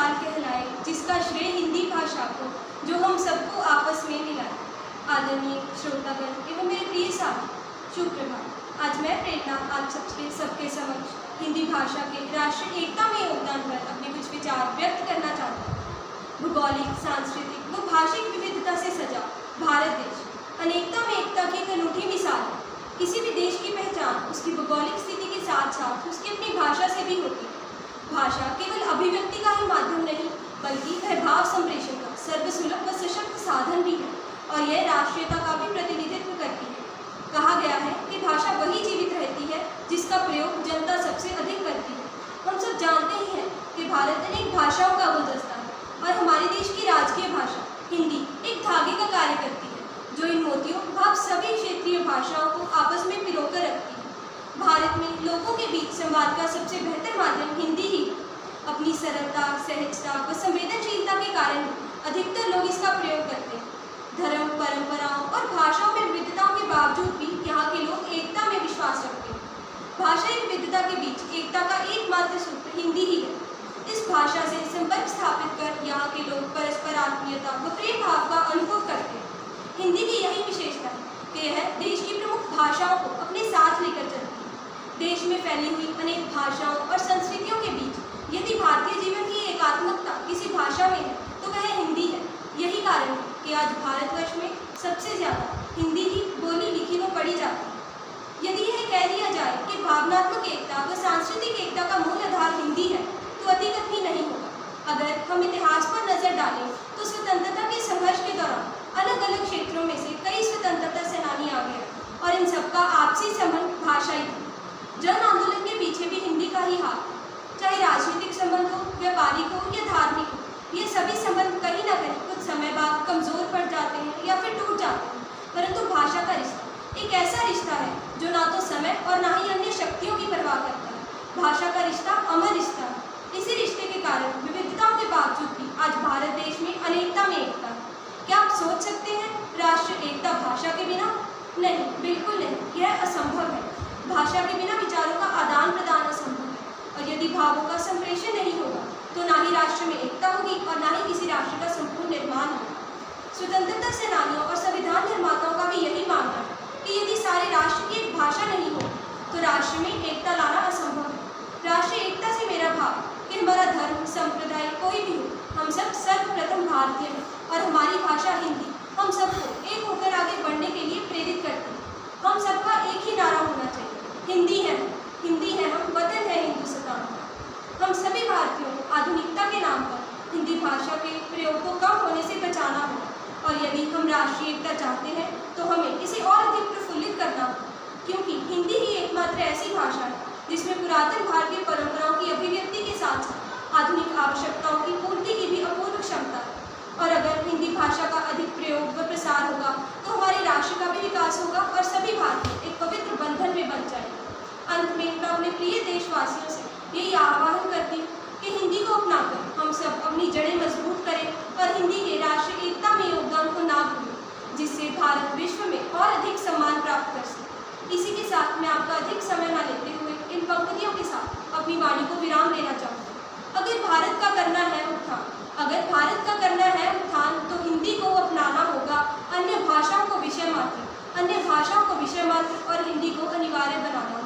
मिसाल कहलाए, जिसका श्रेय हिंदी भाषा को, जो हम सबको आपस में मिलाए। आदरणीय श्रोतागण एवं मेरे प्रिय साथी, शुभ प्रभात। आज मैं प्रेरणा आप सबके समक्ष हिंदी भाषा के राष्ट्रीय एकता में योगदान पर अपने कुछ विचार व्यक्त करना चाहता हूँ। भूगोलिक, सांस्कृतिक व भाषिक विविधता से सजा भारत देश अनेकता में एकता की एक अनूठी मिसाल है। किसी भी देश की पहचान उसकी भौगोलिक स्थिति के साथ साथ उसकी अपनी भाषा से भी होती है। भाषा केवल अभिव्यक्ति का ही माध्यम नहीं, बल्कि वह भाव संप्रेषण का सर्वसुलभ व सशक्त साधन भी है और यह राष्ट्रीयता का भी प्रतिनिधित्व करती है। कहा गया है कि भाषा वही जीवित रहती है जिसका प्रयोग जनता सबसे अधिक करती है। हम सब जानते ही हैं कि भारत अनेक भाषाओं का गुलदस्ता है और हमारे देश की राजकीय भाषा हिंदी एक धागे का कार्य करती है, जो इन मोतियों भाव सभी क्षेत्रीय भाषाओं को आपस में पिरोकर रखती है। भारत में लोगों के बीच संवाद का सबसे बेहतर माध्यम हिंदी ही है। अपनी सरलता, सहजता व संवेदनशीलता के कारण अधिकतर लोग इसका प्रयोग करते हैं। धर्म, परंपराओं और भाषाओं में विविधताओं के बावजूद भी यहाँ के लोग एकता में विश्वास रखते हैं। भाषाई विविधता के बीच एकता का एकमात्र सूत्र हिंदी ही है। इस भाषा से संपर्क स्थापित कर यहाँ के लोग परस्पर आत्मीयता व प्रेम भाव का अनुभव करते हैं। हिंदी की यही विशेषता है कि यह देश की प्रमुख भाषाओं को अपने साथ लेकर चलती है। देश में फैली हुई अनेक भाषाओं और संस्कृतियों के बीच यदि भारतीय जीवन की एकात्मकता किसी भाषा में है तो वह हिंदी है। यही कारण है कि आज भारतवर्ष में सबसे ज़्यादा हिंदी ही बोली, लिखी व पढ़ी जाती है। यदि यह कह दिया जाए कि भावनात्मक एकता व सांस्कृतिक एकता का मूल आधार हिंदी है तो अतिकथन ही नहीं होगा। अगर हम इतिहास पर नजर डालें तो स्वतंत्रता के संघर्ष के दौरान अलग अलग क्षेत्रों में से कई स्वतंत्रता सेनानी आ गए और इन सबका आपसी संबंध भाषा ही था। जन आंदोलन के पीछे भी हिंदी का ही हाथ, चाहे राजनीतिक संबंध हो, व्यापारिक हो या धार्मिक हो, ये सभी संबंध कहीं ना कहीं कुछ समय बाद कमजोर पड़ जाते हैं या फिर टूट जाते हैं। परंतु भाषा का रिश्ता एक ऐसा रिश्ता है जो ना तो समय और ना ही अन्य शक्तियों की परवाह करता है। भाषा का रिश्ता अमर रिश्ता है। इसी रिश्ते के कारण विविधताओं के बावजूद भी आज भारत देश में अनेकता में एकता है। क्या आप सोच सकते हैं राष्ट्र एकता भाषा के बिना? नहीं, बिल्कुल नहीं, यह असंभव है। भाषा के बिना विचारों का आदान प्रदान असंभव है और यदि भावों का संप्रेषण नहीं होगा तो ना ही राष्ट्र में एकता होगी और ना ही किसी राष्ट्र का संपूर्ण निर्माण होगा। स्वतंत्रता सेनानियों और संविधान निर्माताओं का भी यही मानना है कि यदि सारे राष्ट्र की एक भाषा नहीं हो तो राष्ट्र में एकता लाना असंभव है। राष्ट्रीय एकता से मेरा भाव कि हमारा धर्म, संप्रदाय कोई भी हो, हम सब सर्वप्रथम भारतीय हैं और हमारी भाषा हिंदी हम सबको एक होकर आगे बढ़ने के लिए प्रेरित करती है। हम सबका एक ही नारा होना चाहिए, हिंदी है हम, वतन है हिंदुस्तान। हम सभी भारतीयों को आधुनिकता के नाम पर हिंदी भाषा के प्रयोग को कम होने से बचाना होगा और यदि हम राष्ट्रीय एकता चाहते हैं तो हमें इसे और अधिक प्रफुल्लित करना होगा, क्योंकि हिंदी ही एकमात्र ऐसी भाषा है जिसमें पुरातन भारतीय परंपराओं की अभिव्यक्ति के साथ साथ आधुनिक आवश्यकताओं की पूर्ति की भी अपूर्व क्षमता है। और अगर हिंदी भाषा का अधिक प्रयोग व प्रसार होगा तो हमारे राष्ट्र का भी विकास होगा और सभी भारतीय एक पवित्र बंधन में बन जाएंगे। अंत में मैं अपने प्रिय देशवासियों से यही आह्वान करती हूँ कि हिंदी को अपनाकर हम सब अपनी जड़ें मजबूत करें और हिंदी के राष्ट्रीय एकता में योगदान को ना भूलें, जिससे भारत विश्व में और अधिक सम्मान प्राप्त कर सके। इसी के साथ मैं आपका अधिक समय न लेते हुए इन पंक्तियों के साथ अपनी वाणी को विराम देना चाहूँगी। अगर भारत का करना है उत्थान तो हिंदी को अपनाना होगा, अन्य भाषाओं को विषय मात्र और हिंदी को अनिवार्य बनाना होगा।